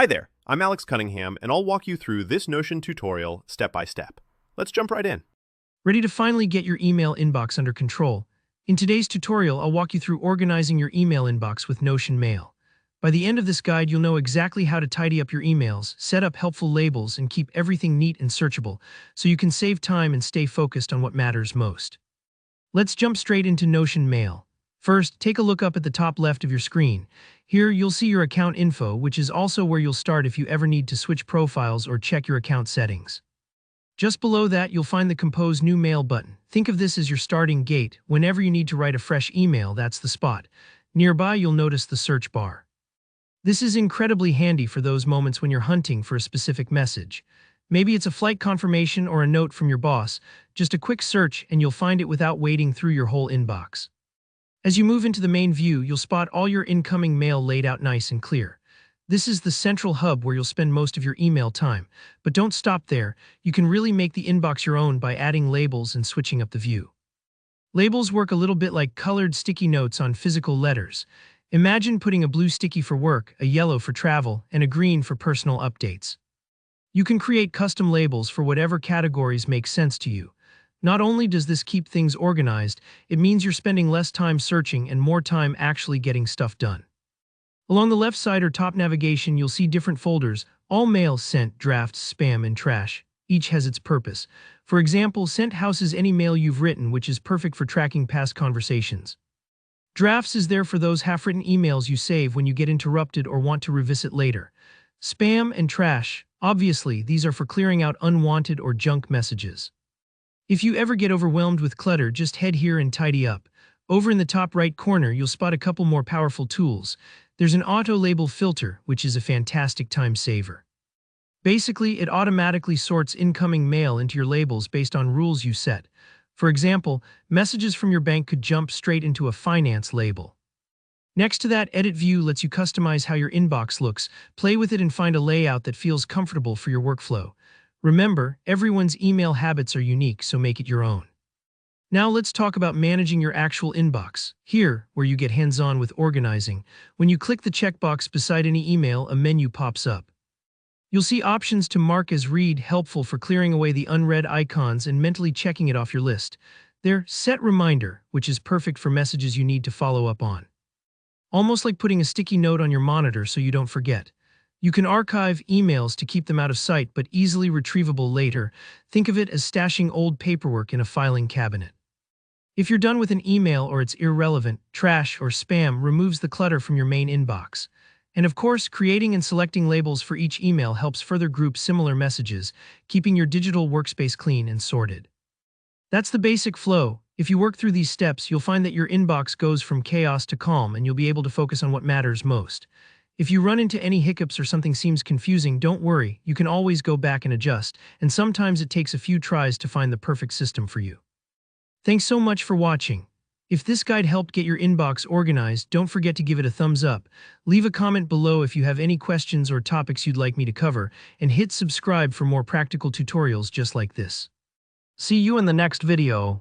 Hi there, I'm Alex Cunningham, and I'll walk you through this Notion tutorial step by step. Let's jump right in. Ready to finally get your email inbox under control? In today's tutorial, I'll walk you through organizing your email inbox with Notion Mail. By the end of this guide, you'll know exactly how to tidy up your emails, set up helpful labels, and keep everything neat and searchable, so you can save time and stay focused on what matters most. Let's jump straight into Notion Mail. First, take a look up at the top left of your screen. Here, you'll see your account info, which is also where you'll start if you ever need to switch profiles or check your account settings. Just below that, you'll find the Compose New Mail button. Think of this as your starting gate. Whenever you need to write a fresh email, that's the spot. Nearby, you'll notice the search bar. This is incredibly handy for those moments when you're hunting for a specific message. Maybe it's a flight confirmation or a note from your boss. Just a quick search and you'll find it without wading through your whole inbox. As you move into the main view, you'll spot all your incoming mail laid out nice and clear. This is the central hub where you'll spend most of your email time. But don't stop there. You can really make the inbox your own by adding labels and switching up the view. Labels work a little bit like colored sticky notes on physical letters. Imagine putting a blue sticky for work, a yellow for travel, and a green for personal updates. You can create custom labels for whatever categories make sense to you. Not only does this keep things organized, it means you're spending less time searching and more time actually getting stuff done. Along the left side or top navigation, you'll see different folders: all mail, sent, drafts, spam, and trash. Each has its purpose. For example, sent houses any mail you've written, which is perfect for tracking past conversations. Drafts is there for those half-written emails you save when you get interrupted or want to revisit later. Spam and trash, obviously, these are for clearing out unwanted or junk messages. If you ever get overwhelmed with clutter, just head here and tidy up. Over in the top right corner, you'll spot a couple more powerful tools. There's an auto-label filter, which is a fantastic time saver. Basically, it automatically sorts incoming mail into your labels based on rules you set. For example, messages from your bank could jump straight into a finance label. Next to that, Edit View lets you customize how your inbox looks. Play with it and find a layout that feels comfortable for your workflow. Remember, everyone's email habits are unique, so make it your own. Now let's talk about managing your actual inbox. Here, where you get hands-on with organizing, when you click the checkbox beside any email, a menu pops up. You'll see options to mark as read, helpful for clearing away the unread icons and mentally checking it off your list. There, set reminder, which is perfect for messages you need to follow up on. Almost like putting a sticky note on your monitor so you don't forget. You can archive emails to keep them out of sight but easily retrievable later. Think of it as stashing old paperwork in a filing cabinet. If you're done with an email or it's irrelevant, trash or spam removes the clutter from your main inbox. And of course, creating and selecting labels for each email helps further group similar messages, keeping your digital workspace clean and sorted. That's the basic flow. If you work through these steps, you'll find that your inbox goes from chaos to calm and you'll be able to focus on what matters most. If you run into any hiccups or something seems confusing, don't worry, you can always go back and adjust, and sometimes it takes a few tries to find the perfect system for you. Thanks so much for watching. If this guide helped get your inbox organized, don't forget to give it a thumbs up. Leave a comment below if you have any questions or topics you'd like me to cover, and hit subscribe for more practical tutorials just like this. See you in the next video.